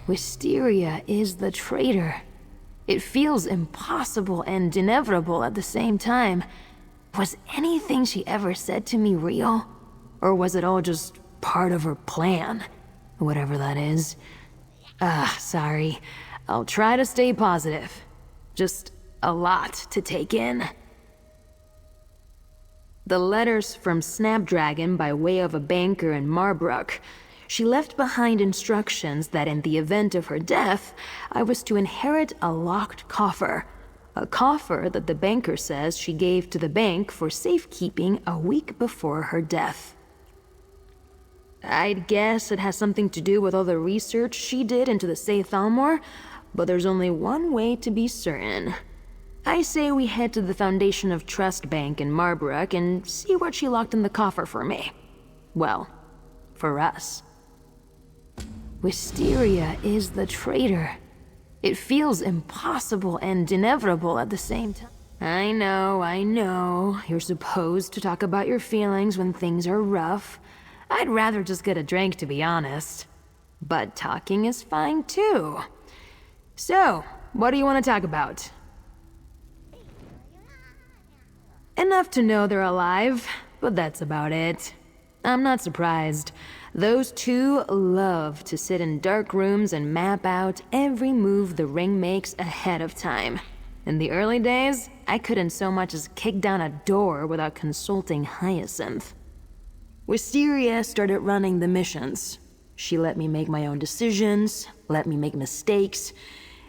Wisteria is the traitor. It feels impossible and inevitable at the same time. Was anything she ever said to me real? Or was it all just part of her plan? Whatever that is. Sorry. I'll try to stay positive. Just a lot to take in. The letters from Snapdragon by way of a banker in Marbrook. She left behind instructions that in the event of her death, I was to inherit a locked coffer. A coffer that the banker says she gave to the bank for safekeeping a week before her death. I'd guess it has something to do with all the research she did into the Ceythalmor, but there's only one way to be certain. I say we head to the Foundation of Trust Bank in Marbrook and see what she locked in the coffer for me. Well, for us. Wisteria is the traitor. It feels impossible and inevitable at the same time. I know. You're supposed to talk about your feelings when things are rough. I'd rather just get a drink, to be honest. But talking is fine, too. So, what do you want to talk about? Enough to know they're alive, but that's about it. I'm not surprised. Those two love to sit in dark rooms and map out every move the ring makes ahead of time. In the early days, I couldn't so much as kick down a door without consulting Hyacinth. Wisteria started running the missions. She let me make my own decisions, let me make mistakes.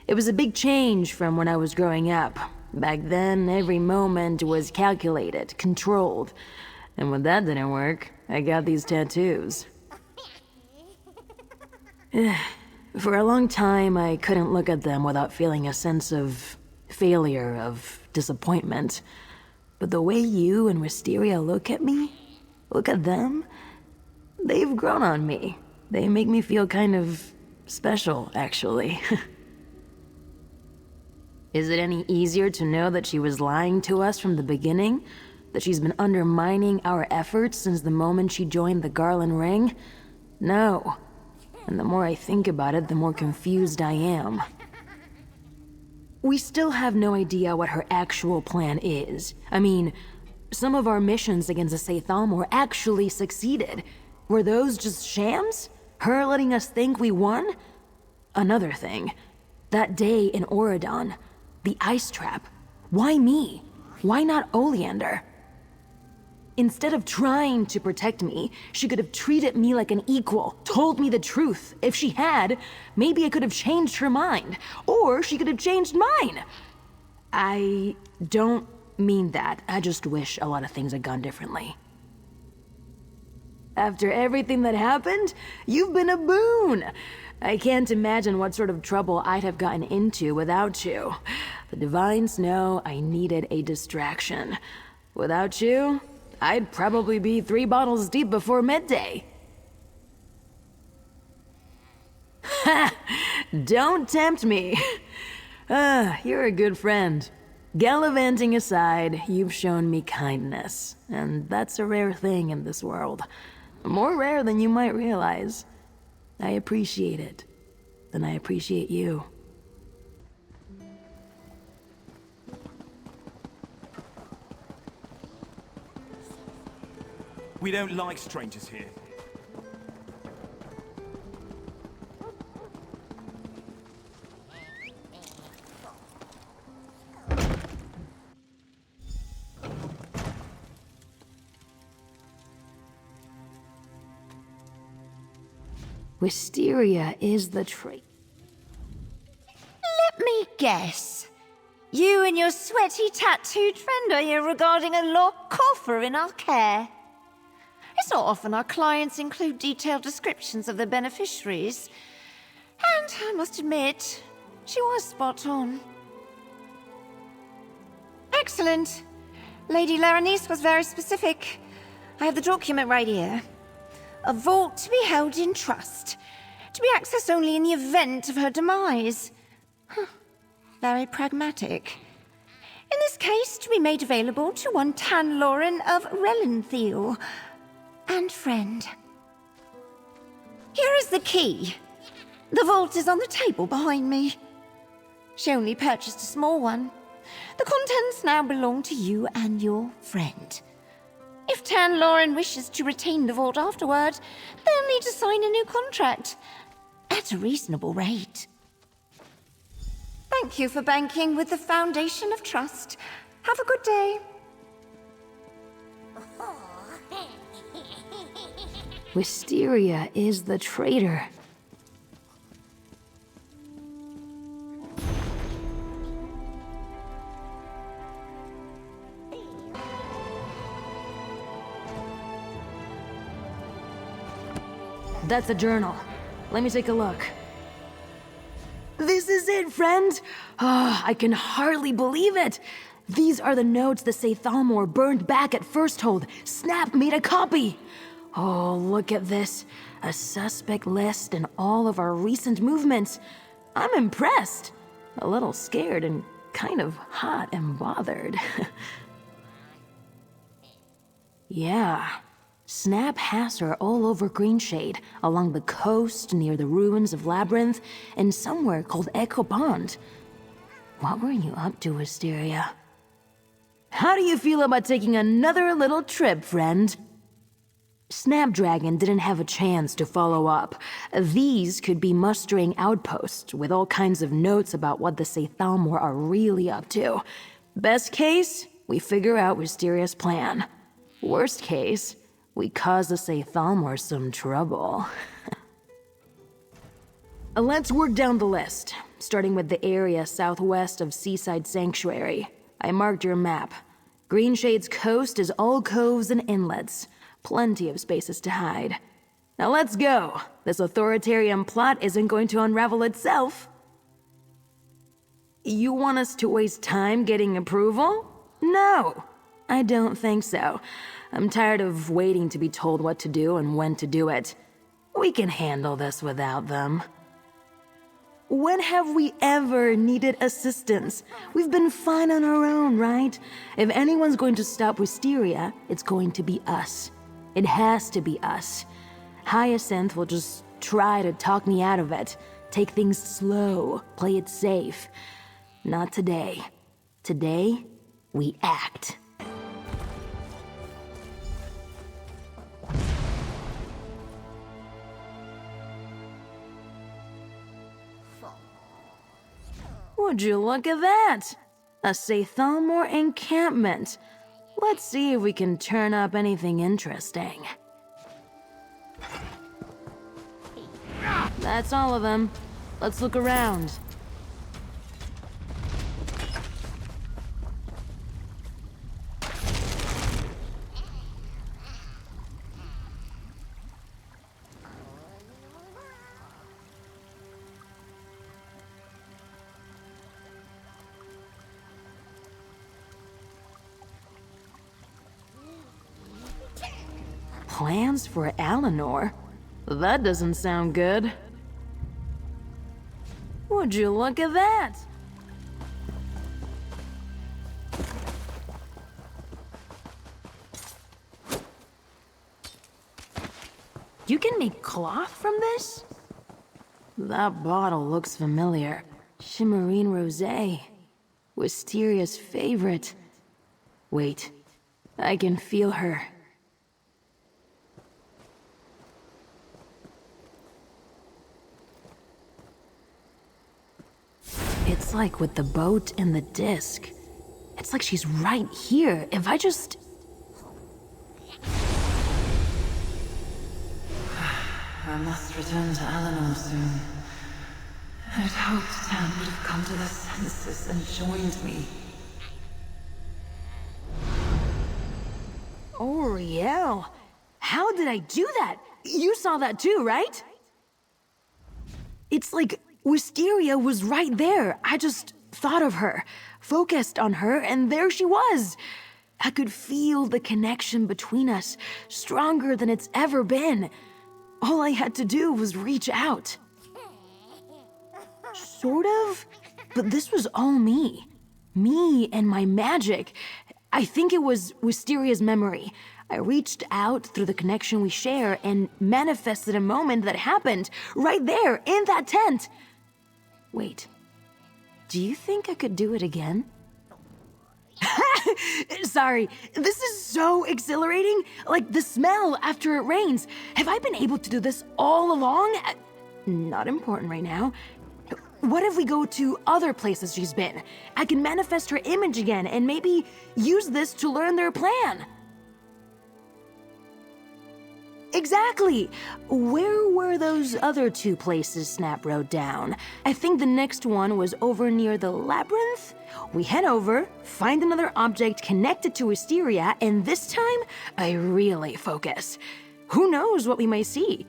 It was a big change from when I was growing up. Back then, every moment was calculated, controlled. And when that didn't work, I got these tattoos. For a long time, I couldn't look at them without feeling a sense of failure, of disappointment. But the way you and Wisteria look at me, look at them, they've grown on me. They make me feel kind of special, actually. Is it any easier to know that she was lying to us from the beginning? That she's been undermining our efforts since the moment she joined the Garland Ring? No. And the more I think about it, the more confused I am. We still have no idea what her actual plan is. I mean, some of our missions against the Ceythalmor actually succeeded. Were those just shams? Her letting us think we won? Another thing. That day in Oridon, the ice trap. Why me? Why not Oleander? Instead of trying to protect me, she could have treated me like an equal, told me the truth. If she had, maybe I could have changed her mind. Or she could have changed mine. I don't mean that. I just wish a lot of things had gone differently. After everything that happened, you've been a boon. I can't imagine what sort of trouble I'd have gotten into without you. The Divines know I needed a distraction. Without you, I'd probably be 3 bottles deep before midday. Ha! Don't tempt me. You're a good friend. Gallivanting aside, you've shown me kindness, and that's a rare thing in this world. More rare than you might realize. I appreciate it. And I appreciate you. We don't like strangers here. Wisteria is the trait. Let me guess. You and your sweaty tattooed friend are here regarding a locked coffer in our care. It's not often our clients include detailed descriptions of their beneficiaries. And I must admit, she was spot on. Excellent. Lady Laranice was very specific. I have the document right here. A vault to be held in trust, to be accessed only in the event of her demise. Very pragmatic. In this case, to be made available to one Tanlorin of Relenthiel, and friend. Here is the key. The vault is on the table behind me. She only purchased a small one. The contents now belong to you and your friend. If Tanlorin wishes to retain the vault afterward, they'll need to sign a new contract at a reasonable rate. Thank you for banking with the Foundation of Trust. Have a good day. Wisteria is the traitor. That's a journal. Let me take a look. This is it, friend! Ah, I can hardly believe it! These are the notes the Ceythalmor burned back at First Hold. Snap made a copy! Oh, look at this. A suspect list and all of our recent movements. I'm impressed. A little scared and kind of hot and bothered. Yeah. Snap has her all over Greenshade, along the coast, near the ruins of Labyrinth, and somewhere called Echo Pond. What were you up to, Wisteria? How do you feel about taking another little trip, friend? Snapdragon didn't have a chance to follow up. These could be mustering outposts with all kinds of notes about what the Ceythalmor are really up to. Best case, we figure out Wisteria's plan. Worst case, we cause the Ceythalmor some trouble. Let's work down the list, starting with the area southwest of Seaside Sanctuary. I marked your map. Greenshade's coast is all coves and inlets. Plenty of spaces to hide. Now let's go. This authoritarian plot isn't going to unravel itself. You want us to waste time getting approval? No, I don't think so. I'm tired of waiting to be told what to do and when to do it. We can handle this without them. When have we ever needed assistance? We've been fine on our own, right? If anyone's going to stop Wisteria, it's going to be us. It has to be us. Hyacinth will just try to talk me out of it. Take things slow, play it safe. Not today. Today, we act. Would you look at that? A Ceythalmor Encampment. Let's see if we can turn up anything interesting. That's all of them. Let's look around. Plans for Alinor? That doesn't sound good. Would you look at that? You can make cloth from this? That bottle looks familiar. Shimmerine rosé. Wisteria's favorite. Wait, I can feel her. It's like with the boat and the disc. It's like she's right here. If I just... I must return to Alinor soon. I'd hoped Tan would have come to their senses and joined me. Oh, Riel. How did I do that? You saw that too, right? It's like Wisteria was right there. I just thought of her, focused on her, and there she was. I could feel the connection between us, stronger than it's ever been. All I had to do was reach out. Sort of, but this was all me. Me and my magic. I think it was Wisteria's memory. I reached out through the connection we share and manifested a moment that happened right there in that tent. Wait, do you think I could do it again? Sorry, this is so exhilarating. Like the smell after it rains. Have I been able to do this all along? Not important right now. What if we go to other places she's been? I can manifest her image again and maybe use this to learn their plan. Exactly! Where were those other 2 places Snap wrote down? I think the next one was over near the Labyrinth? We head over, find another object connected to Wisteria, and this time, I really focus. Who knows what we might see?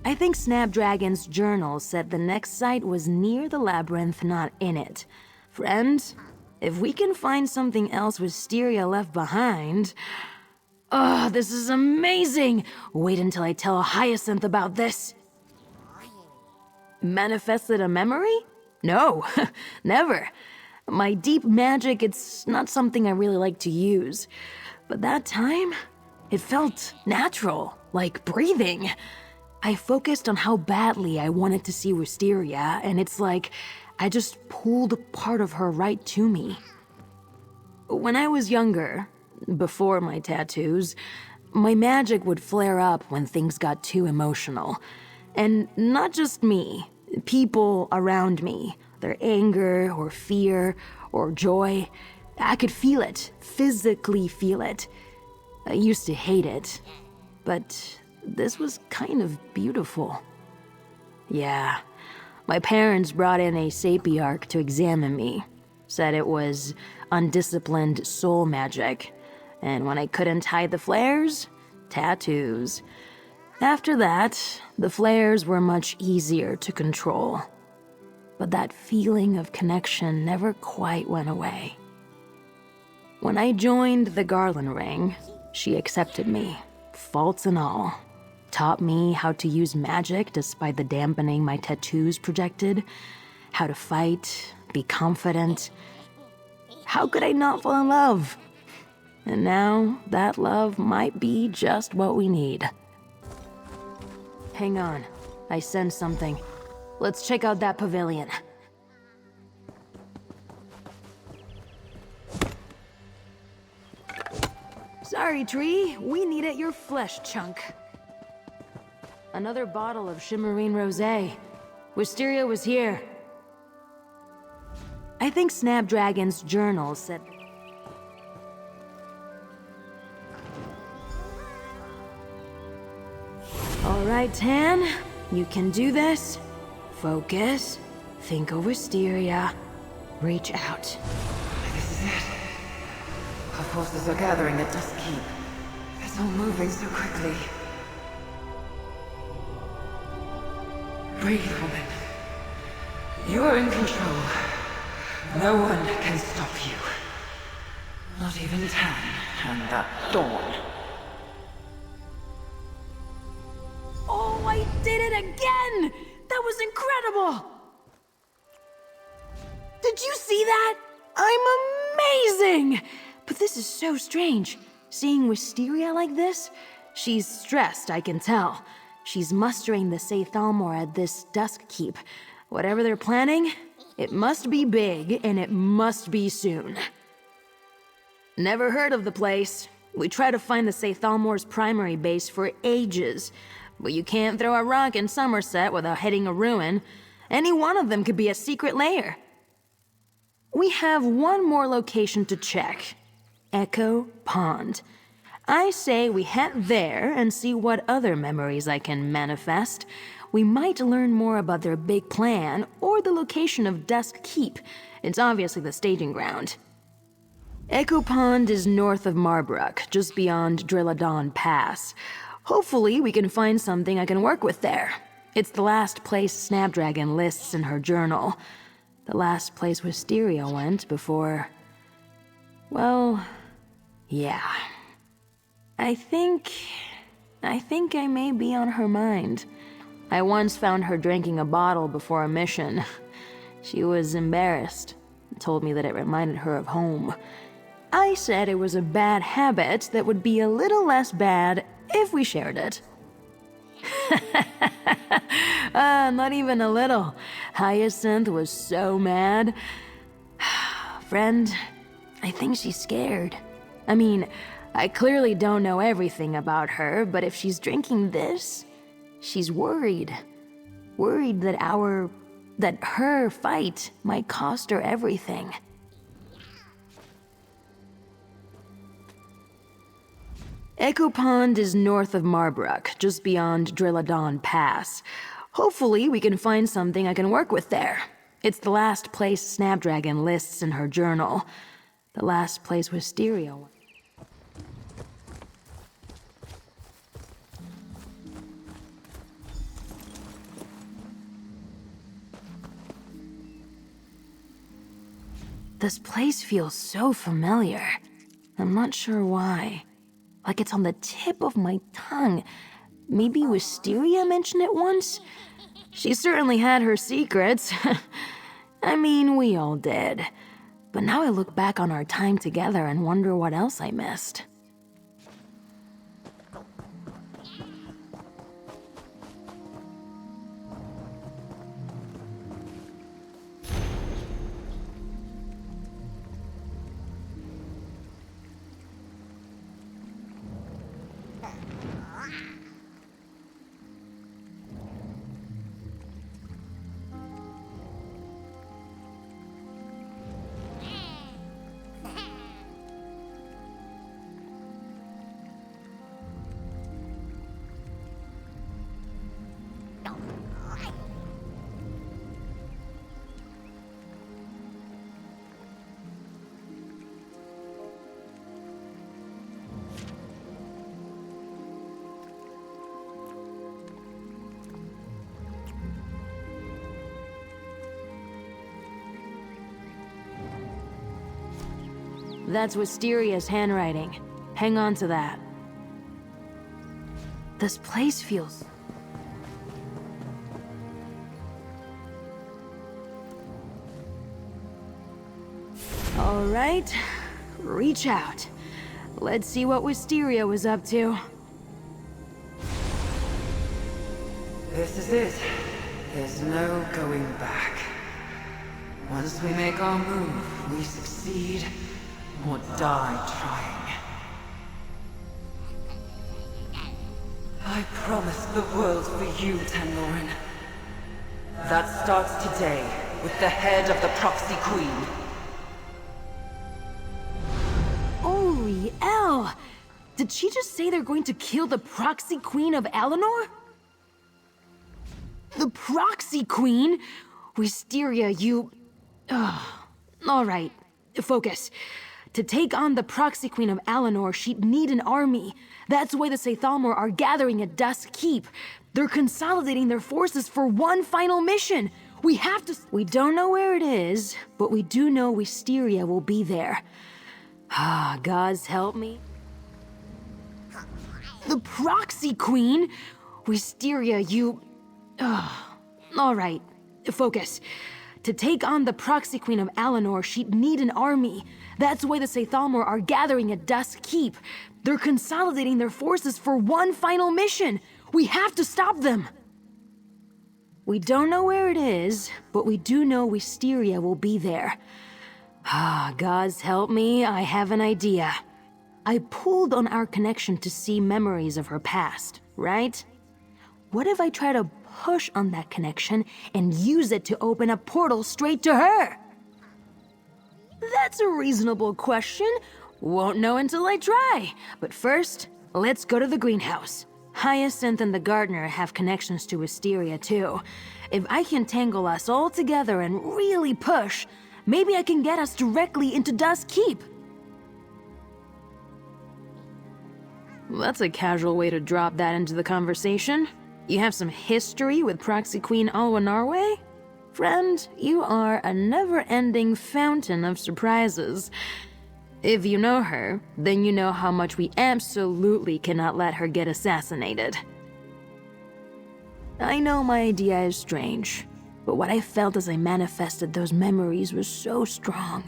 I think Snapdragon's journal said the next site was near the Labyrinth, not in it. Friend, if we can find something else Wisteria left behind... Oh, this is amazing! Wait until I tell Hyacinth about this. Manifested a memory? No, never. My deep magic, it's not something I really like to use. But that time, it felt natural, like breathing. I focused on how badly I wanted to see Wisteria, and it's like I just pulled a part of her right to me. When I was younger, before my tattoos, my magic would flare up when things got too emotional. And not just me, people around me, their anger or fear or joy, I could feel it, physically feel it. I used to hate it, but this was kind of beautiful. Yeah, my parents brought in a sapiarch to examine me. Said it was undisciplined soul magic. And when I couldn't hide the flares, tattoos. After that, the flares were much easier to control. But that feeling of connection never quite went away. When I joined the Garland Ring, she accepted me, faults and all. Taught me how to use magic despite the dampening my tattoos projected. How to fight, be confident. How could I not fall in love? And now, that love might be just what we need. Hang on, I sense something. Let's check out that pavilion. Sorry, Tree, we needed your flesh chunk. Another bottle of Shimmerine Rosé. Wisteria was here. I think Snapdragon's journal said... Alright, Tan. You can do this. Focus. Think of Wisteria. Reach out. This is it. Our forces are gathering at Dusk Keep. It's all moving so quickly. Breathe, woman. You are in control. No one can stop you. Not even Tan and that Dawn. Oh, I did it again! That was incredible! Did you see that? I'm amazing! But this is so strange. Seeing Wisteria like this? She's stressed, I can tell. She's mustering the Ceythalmor at this Dusk Keep. Whatever they're planning, it must be big and it must be soon. Never heard of the place. We tried to find the Ceythalmor's primary base for ages. But you can't throw a rock in Somerset without hitting a ruin. Any one of them could be a secret lair. We have one more location to check. Echo Pond. I say we head there and see what other memories I can manifest. We might learn more about their big plan or the location of Dusk Keep. It's obviously the staging ground. Echo Pond is north of Marbrook, just beyond Drilladon Pass. Hopefully we can find something I can work with there. It's the last place Snapdragon lists in her journal. The last place Wisteria went before... Well, yeah. I think I may be on her mind. I once found her drinking a bottle before a mission. She was embarrassed and told me that it reminded her of home. I said it was a bad habit that would be a little less bad if we shared it. Not even a little. Hyacinth was so mad. Friend, I think she's scared. I mean, I clearly don't know everything about her, but if she's drinking this, she's worried. Worried that her fight might cost her everything. Echo Pond is north of Marbrook, just beyond Drilladon Pass. Hopefully we can find something I can work with there. It's the last place Snapdragon lists in her journal. The last place Wisteria went. This place feels so familiar. I'm not sure why. Like it's on the tip of my tongue. Maybe Wisteria mentioned it once? She certainly had her secrets. I mean, we all did. But now I look back on our time together and wonder what else I missed. That's Wisteria's handwriting. Hang on to that. This place feels... All right, reach out. Let's see what Wisteria was up to. This is it. There's no going back. Once we make our move, we succeed or die trying. I promised the world for you, Tanlorin. That starts today with the head of the Proxy Queen. Oriel! Did she just say they're going to kill the Proxy Queen of Alinor? The Proxy Queen? Wisteria, you... Alright, focus. To take on the Proxy Queen of Alinor, she'd need an army. That's why the Ceythalmor are gathering at Dusk Keep. They're consolidating their forces for one final mission. We have to... We don't know where it is, but we do know Wisteria will be there. Ah, gods help me. The Proxy Queen? Wisteria, you... Alright, focus. To take on the Proxy Queen of Alinor, she'd need an army. That's why the Ceythalmor are gathering at Dusk Keep. They're consolidating their forces for one final mission. We have to stop them. We don't know where it is, but we do know Wisteria will be there. Ah, gods help me, I have an idea. I pulled on our connection to see memories of her past, right? What if I try to push on that connection and use it to open a portal straight to her? That's a reasonable question. Won't know until I try. But first, let's go to the greenhouse. Hyacinth and the gardener have connections to Wisteria too. If I can tangle us all together and really push, maybe I can get us directly into Dusk Keep. That's a casual way to drop that into the conversation. You have some history with Proxy Queen Alwanarwe? Friend, you are a never-ending fountain of surprises. If you know her, then you know how much we absolutely cannot let her get assassinated. I know my idea is strange, but what I felt as I manifested those memories was so strong.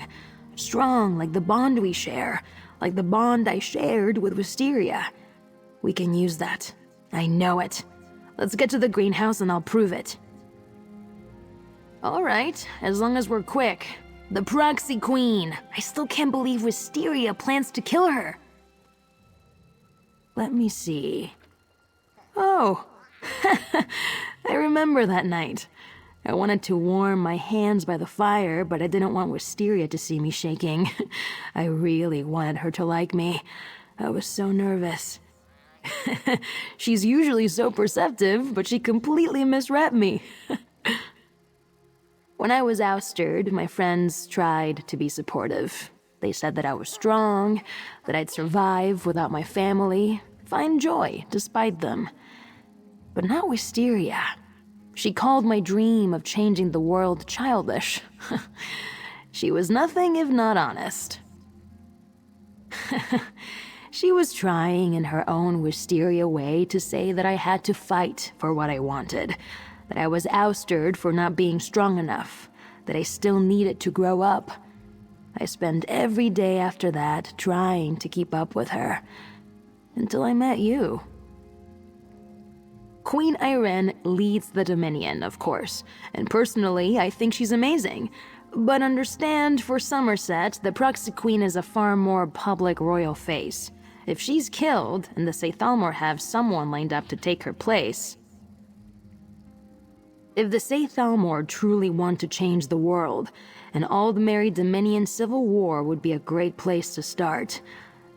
Strong like the bond we share, like the bond I shared with Wisteria. We can use that. I know it. Let's get to the greenhouse and I'll prove it. All right, as long as we're quick. The Proxy Queen. I still can't believe Wisteria plans to kill her. Let me see. Oh, I remember that night. I wanted to warm my hands by the fire, but I didn't want Wisteria to see me shaking. I really wanted her to like me. I was so nervous. She's usually so perceptive, but she completely misread me. When I was ousted, my friends tried to be supportive. They said that I was strong, that I'd survive without my family, find joy despite them. But not Wisteria. She called my dream of changing the world childish. She was nothing if not honest. She was trying in her own Wisteria way to say that I had to fight for what I wanted, that I was ousted for not being strong enough, that I still needed to grow up. I spent every day after that trying to keep up with her, until I met you. Queen Irene leads the Dominion, of course, and personally, I think she's amazing. But understand, for Somerset, the Proxy Queen is a far more public royal face. If she's killed, and the Ceythalmor have someone lined up to take her place... If the Ceythalmor truly want to change the world, an all-Merry Dominion civil war would be a great place to start.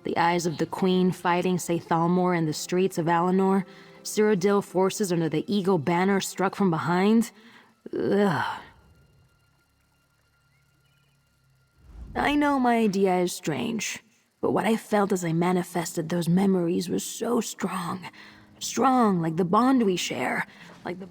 The eyes of the Queen fighting Ceythalmor in the streets of Alinor, Cyrodiil forces under the Eagle banner struck from behind. Ugh. I know my idea is strange, but what I felt as I manifested those memories was so strong. Strong, like the bond we share, like the...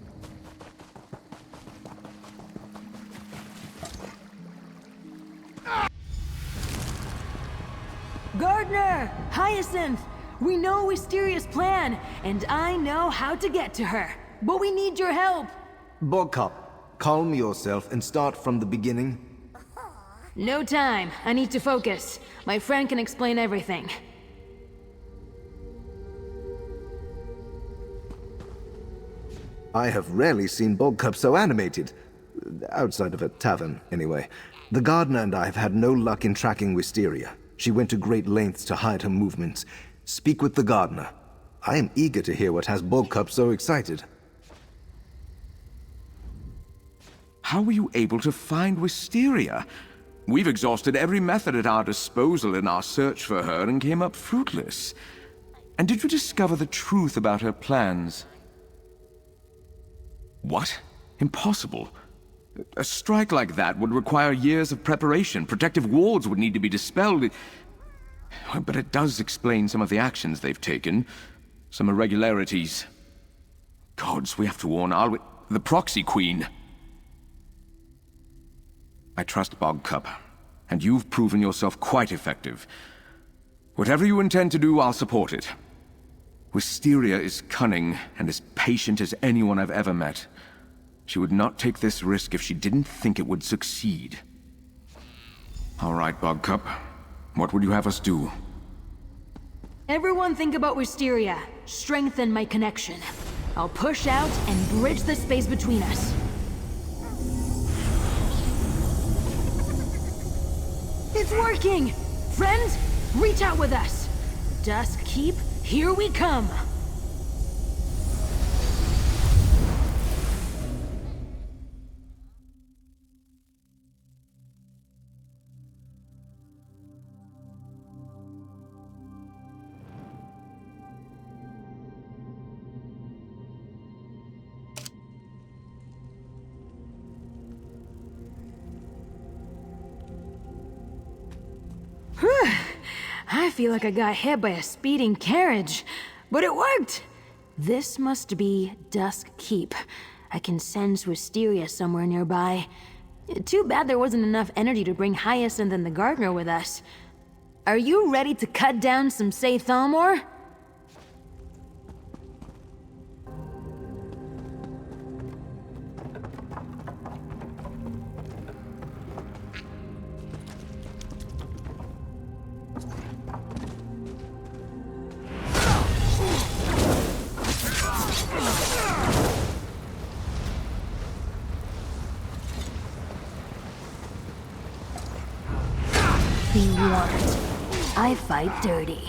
Gardner! Hyacinth! We know Wisteria's plan, and I know how to get to her. But we need your help! Bogcup, calm yourself and start from the beginning. No time. I need to focus. My friend can explain everything. I have rarely seen Bogcup so animated. Outside of a tavern, anyway. The gardener and I have had no luck in tracking Wisteria. She went to great lengths to hide her movements. Speak with the gardener. I am eager to hear what has Bogcup so excited. How were you able to find Wisteria? We've exhausted every method at our disposal in our search for her and came up fruitless. And did you discover the truth about her plans? What? Impossible. A strike like that would require years of preparation. Protective wards would need to be dispelled. But it does explain some of the actions they've taken. Some irregularities. Gods, we have to warn the Proxy Queen. I trust Bogcup, and you've proven yourself quite effective. Whatever you intend to do, I'll support it. Wisteria is cunning and as patient as anyone I've ever met. She would not take this risk if she didn't think it would succeed. All right, Bogcup. What would you have us do? Everyone think about Wisteria. Strengthen my connection. I'll push out and bridge the space between us. It's working! Friends, reach out with us! Dusk Keep, here we come! I feel like I got hit by a speeding carriage, but it worked! This must be Dusk Keep. I can sense Wisteria somewhere nearby. Too bad there wasn't enough energy to bring Hyacinth and the gardener with us. Are you ready to cut down some Ceythalmor? Be warned. I fight dirty.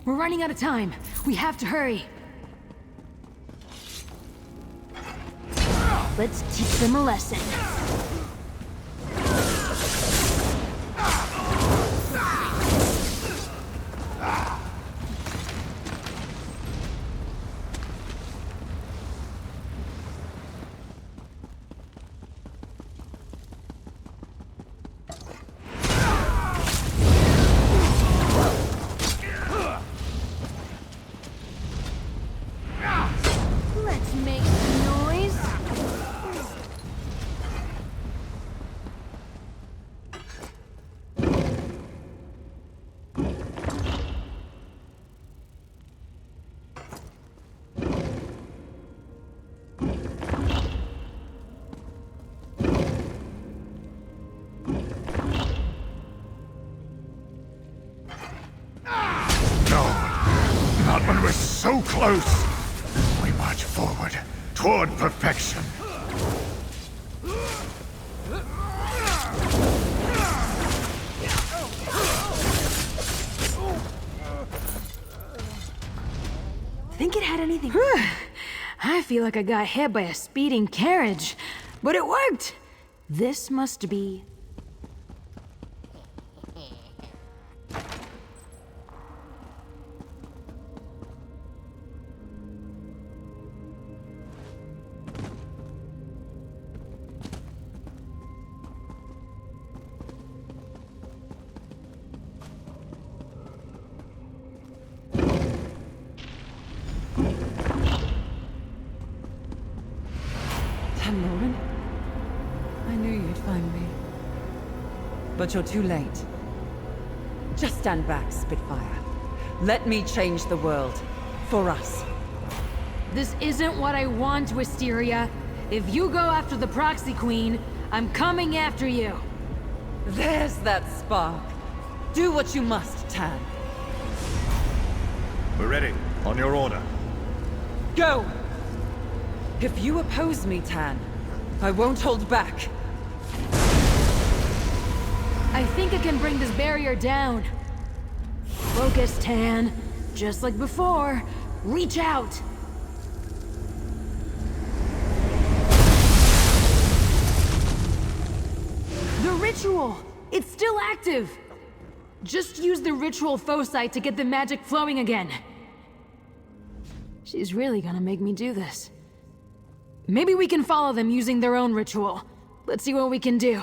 We're running out of time. We have to hurry. Let's teach them a lesson. Let's make some noise. No, not when we're so close. We march forward toward perfection. Think it had anything? I feel like I got hit by a speeding carriage, but it worked. This must be... Tanlorin? I knew you'd find me. But you're too late. Just stand back, Spitfire. Let me change the world. For us. This isn't what I want, Wisteria. If you go after the Proxy Queen, I'm coming after you. There's that spark. Do what you must, Tan. We're ready. On your order. Go! If you oppose me, Tan, I won't hold back. I think I can bring this barrier down. Focus, Tan. Just like before. Reach out. The ritual! It's still active! Just use the ritual foci to get the magic flowing again. She's really gonna make me do this. Maybe we can follow them using their own ritual. Let's see what we can do.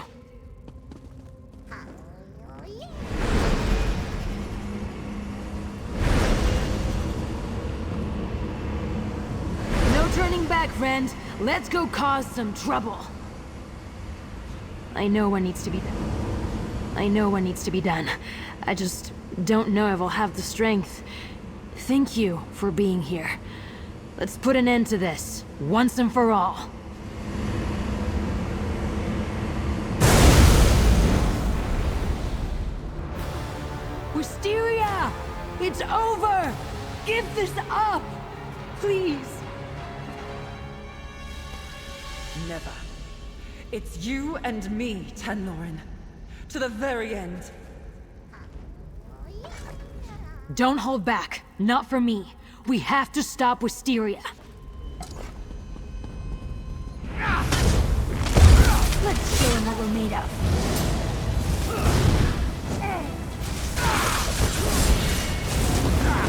No turning back, friend. Let's go cause some trouble. I know what needs to be done. I just don't know if I'll have the strength. Thank you for being here. Let's put an end to this, once and for all. Wisteria! It's over! Give this up! Please! Never. It's you and me, Tanlorin. To the very end. Don't hold back. Not for me. We have to stop Wisteria. Let's show him what we're made of.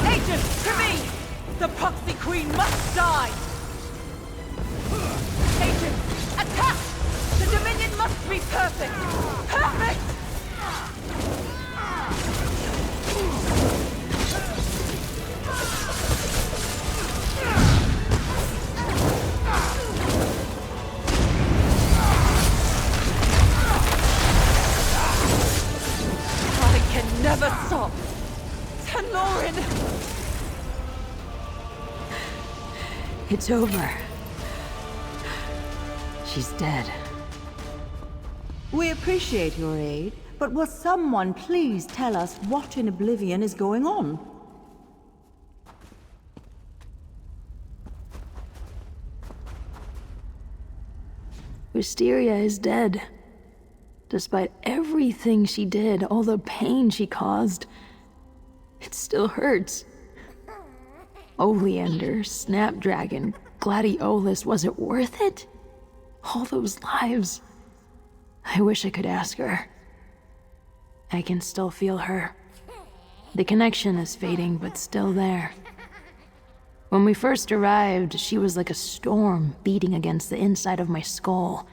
Agents, to me! The Proxy Queen must die! Agents, attack! The Dominion must be perfect! Perfect! never stop. Tanlorin! It's over. She's dead. We appreciate your aid, but will someone please tell us what in Oblivion is going on? Wisteria is dead. Despite everything she did, all the pain she caused, it still hurts. Oleander, Snapdragon, Gladiolus, was it worth it? All those lives. I wish I could ask her. I can still feel her. The connection is fading, but still there. When we first arrived, she was like a storm beating against the inside of my skull.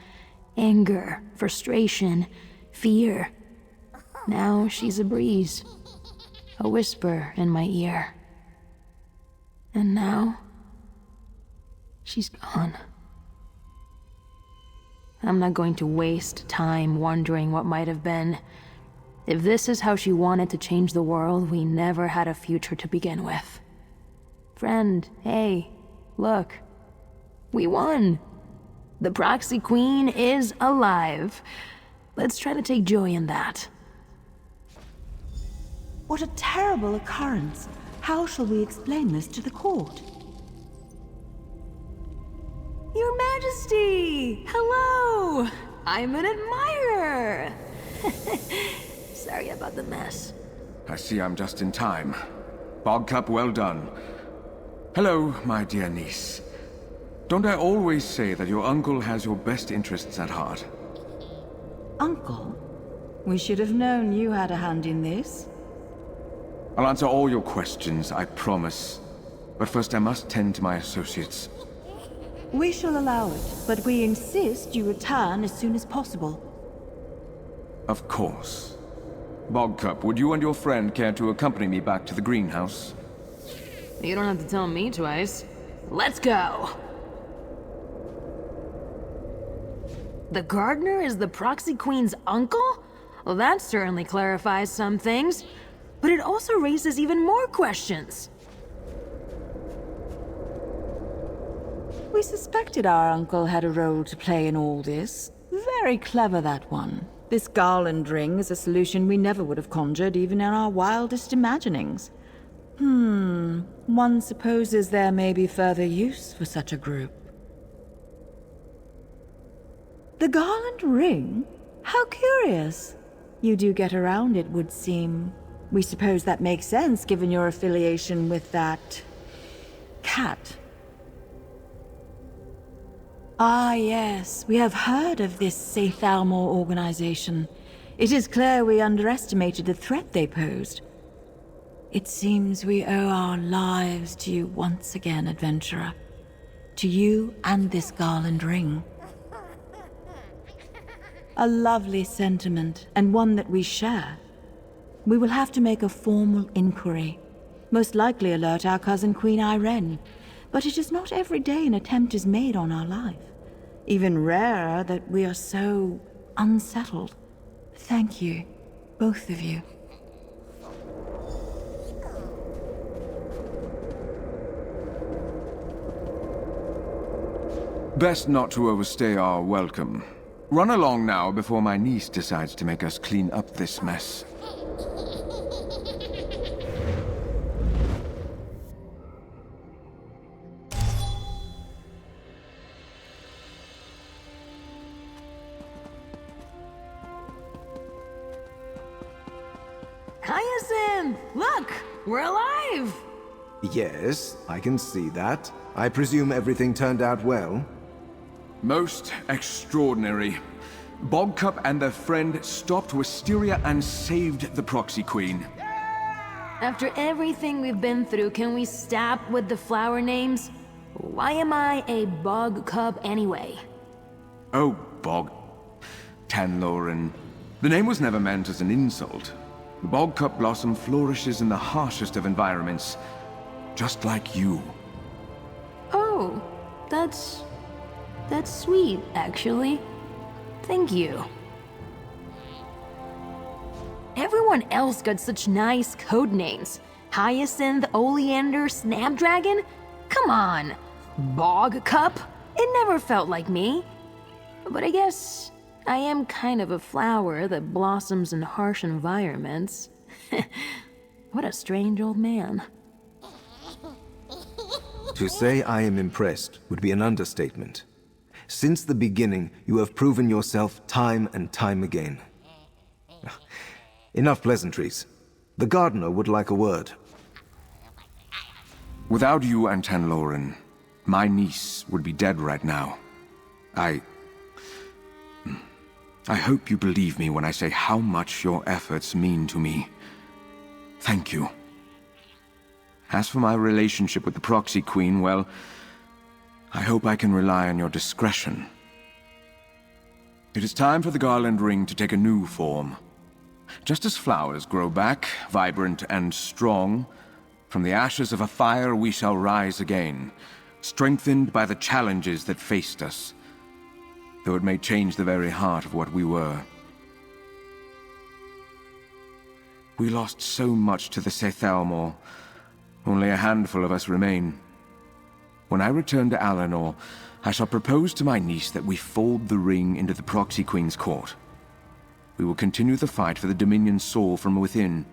Anger, frustration, fear. Now she's a breeze. A whisper in my ear. And now, she's gone. I'm not going to waste time wondering what might have been. If this is how she wanted to change the world, we never had a future to begin with. Friend, hey, look. We won. The Proxy Queen is alive. Let's try to take joy in that. What a terrible occurrence. How shall we explain this to the court? Your Majesty! Hello! I'm an admirer! Sorry about the mess. I see I'm just in time. Bogcup, well done. Hello, my dear niece. Don't I always say that your uncle has your best interests at heart? Uncle? We should have known you had a hand in this. I'll answer all your questions, I promise. But first I must tend to my associates. We shall allow it, but we insist you return as soon as possible. Of course. Bogcup, would you and your friend care to accompany me back to the greenhouse? You don't have to tell me twice. Let's go! The gardener is the Proxy Queen's uncle? Well, that certainly clarifies some things. But it also raises even more questions. We suspected our uncle had a role to play in all this. Very clever, that one. This garland ring is a solution we never would have conjured even in our wildest imaginings. One supposes there may be further use for such a group. The garland ring? How curious. You do get around, it would seem. We suppose that makes sense given your affiliation with that cat. Ah, yes, we have heard of this Ceythalmor organization. It is clear we underestimated the threat they posed. It seems we owe our lives to you once again, adventurer. To you and this garland ring. A lovely sentiment, and one that we share. We will have to make a formal inquiry. Most likely alert our cousin Queen Irene. But it is not every day an attempt is made on our life. Even rarer that we are so unsettled. Thank you, both of you. Best not to overstay our welcome. Run along now before my niece decides to make us clean up this mess. Hyacinth! Look! We're alive! Yes, I can see that. I presume everything turned out well? Most extraordinary. Bogcup and their friend stopped Wisteria and saved the Proxy Queen. After everything we've been through, can we stop with the flower names? Why am I a Bogcup anyway? Oh, Bog... Tanlorin. The name was never meant as an insult. The Bogcup blossom flourishes in the harshest of environments. Just like you. Oh, that's sweet, actually. Thank you. Everyone else got such nice code names. Hyacinth, Oleander, Snapdragon? Come on. Bog Cup? It never felt like me. But I guess I am kind of a flower that blossoms in harsh environments. What a strange old man. To say I am impressed would be an understatement. Since the beginning, you have proven yourself time and time again. Enough pleasantries. The gardener would like a word. Without you and Tanlorin, my niece would be dead right now. I hope you believe me when I say how much your efforts mean to me. Thank you. As for my relationship with the Proxy Queen, well, I hope I can rely on your discretion. It is time for the Garland Ring to take a new form. Just as flowers grow back, vibrant and strong, from the ashes of a fire we shall rise again, strengthened by the challenges that faced us, though it may change the very heart of what we were. We lost so much to the Ceythalmor. Only a handful of us remain. When I return to Alinor, I shall propose to my niece that we fold the ring into the Proxy Queen's court. We will continue the fight for the Dominion's soul from within.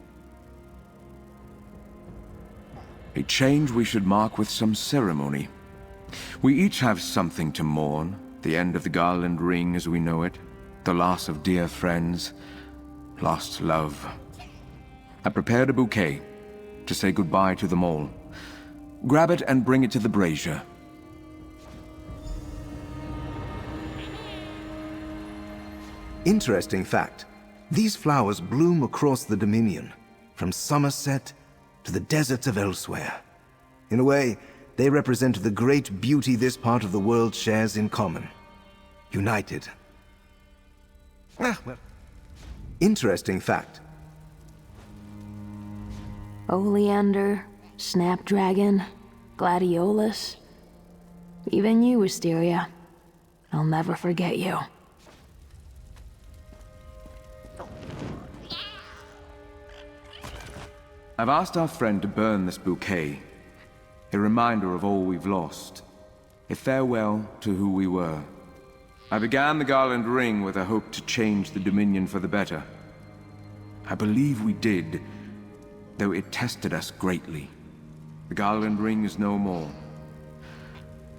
A change we should mark with some ceremony. We each have something to mourn. The end of the Garland Ring as we know it. The loss of dear friends. Lost love. I prepared a bouquet to say goodbye to them all. Grab it and bring it to the brazier. Interesting fact. These flowers bloom across the Dominion, from Somerset to the deserts of elsewhere. In a way, they represent the great beauty this part of the world shares in common. United. Well. Interesting fact. Oleander, Snapdragon, Gladiolus. Even you, Wisteria. I'll never forget you. I've asked our friend to burn this bouquet. A reminder of all we've lost. A farewell to who we were. I began the Garland Ring with a hope to change the Dominion for the better. I believe we did, though it tested us greatly. The Garland Ring is no more.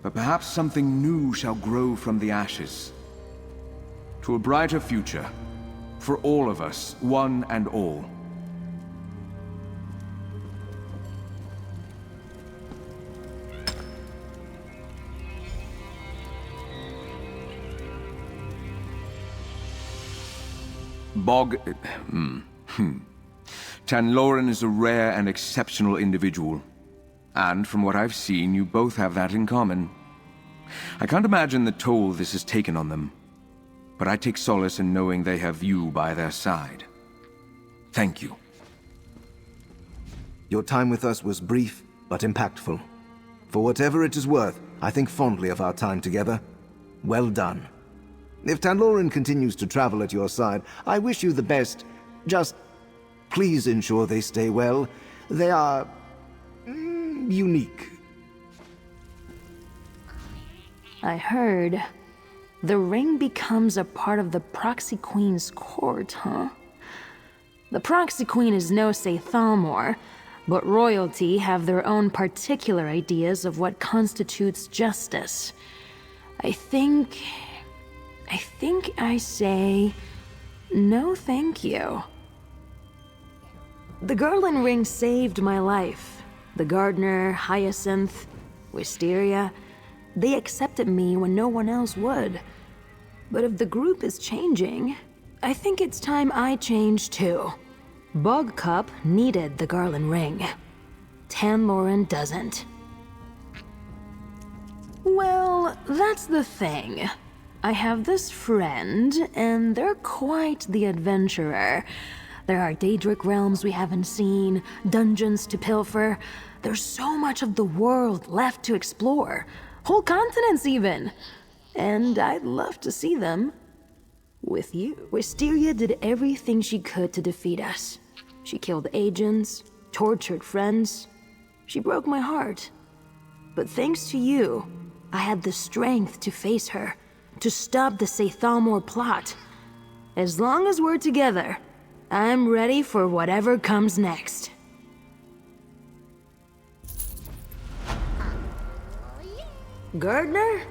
But perhaps something new shall grow from the ashes. To a brighter future, for all of us, one and all. Tanlorin is a rare and exceptional individual. And from what I've seen, you both have that in common. I can't imagine the toll this has taken on them. But I take solace in knowing they have you by their side. Thank you. Your time with us was brief, but impactful. For whatever it is worth, I think fondly of our time together. Well done. If Tanlorin continues to travel at your side, I wish you the best. Just please ensure they stay well. They are unique. I heard the ring becomes a part of the Proxy Queen's court, huh? The Proxy Queen is no Ceythalmor, but royalty have their own particular ideas of what constitutes justice. I think I say no thank you. The Garland Ring saved my life. The gardener, Hyacinth, Wisteria, they accepted me when no one else would. But if the group is changing, I think it's time I change too. Bog Cup needed the Garland Ring. Tanlorin doesn't. Well, that's the thing. I have this friend, and they're quite the adventurer. There are Daedric realms we haven't seen, dungeons to pilfer. There's so much of the world left to explore. Whole continents even. And I'd love to see them. With you, Wisteria did everything she could to defeat us. She killed agents, tortured friends. She broke my heart. But thanks to you, I had the strength to face her, to stop the Ceythalmor plot. As long as we're together, I'm ready for whatever comes next. Gardener,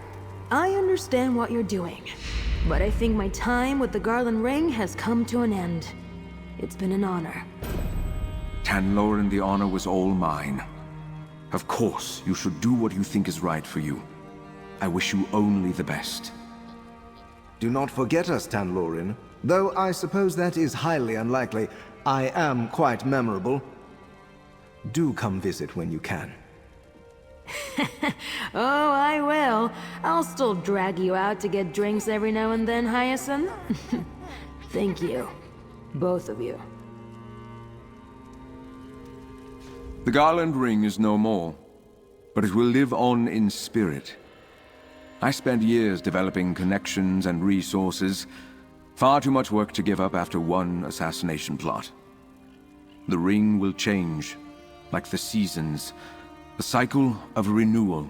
I understand what you're doing, but I think my time with the Garland Ring has come to an end. It's been an honor. Tanlorin, the honor was all mine. Of course, you should do what you think is right for you. I wish you only the best. Do not forget us, Tanlorin. Though I suppose that is highly unlikely. I am quite memorable. Do come visit when you can. Oh, I will. I'll still drag you out to get drinks every now and then, Hyacinth. Thank you. Both of you. The Garland Ring is no more, but it will live on in spirit. I spent years developing connections and resources. Far too much work to give up after one assassination plot. The ring will change, like the seasons, a cycle of renewal.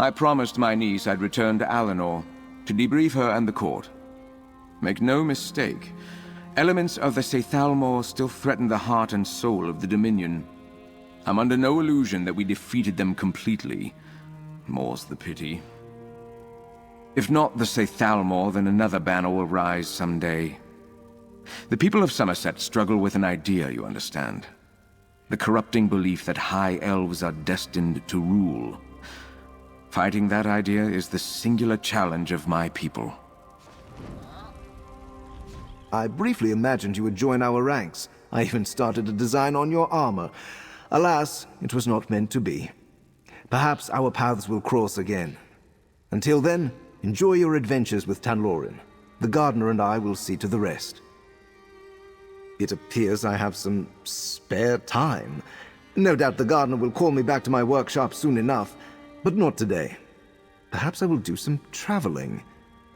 I promised my niece I'd return to Alinor to debrief her and the court. Make no mistake, elements of the Ceythalmor still threaten the heart and soul of the Dominion. I'm under no illusion that we defeated them completely. More's the pity. If not the Ceythalmor, then another banner will rise someday. The people of Somerset struggle with an idea, you understand. The corrupting belief that high elves are destined to rule. Fighting that idea is the singular challenge of my people. I briefly imagined you would join our ranks. I even started a design on your armor. Alas, it was not meant to be. Perhaps our paths will cross again. Until then, enjoy your adventures with Tanlorin. The gardener and I will see to the rest. It appears I have some spare time. No doubt the gardener will call me back to my workshop soon enough, but not today. Perhaps I will do some traveling.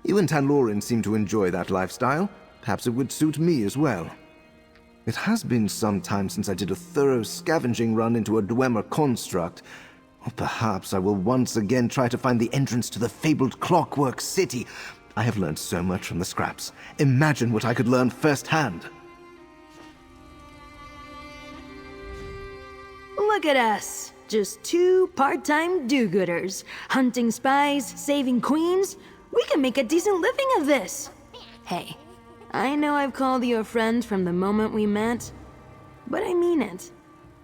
You and Tanlorin seem to enjoy that lifestyle. Perhaps it would suit me as well. It has been some time since I did a thorough scavenging run into a Dwemer construct. Or perhaps I will once again try to find the entrance to the fabled Clockwork City. I have learned so much from the scraps. Imagine what I could learn firsthand. Look at us. Just two part-time do-gooders. Hunting spies, saving queens. We can make a decent living of this. Hey, I know I've called you a friend from the moment we met, but I mean it.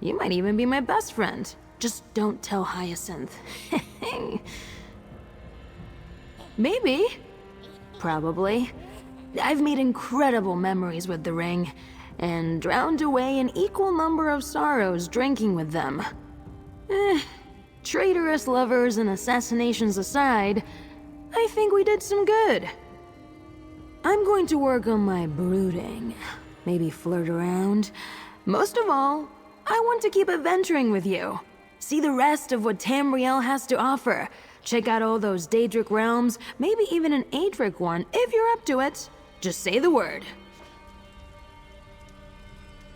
You might even be my best friend. Just don't tell Hyacinth. Maybe. Probably. I've made incredible memories with the ring, and drowned away an equal number of sorrows drinking with them. Traitorous lovers and assassinations aside, I think we did some good. I'm going to work on my brooding. Maybe flirt around. Most of all, I want to keep adventuring with you. See the rest of what Tamriel has to offer. Check out all those Daedric realms, maybe even an Aedric one, if you're up to it. Just say the word.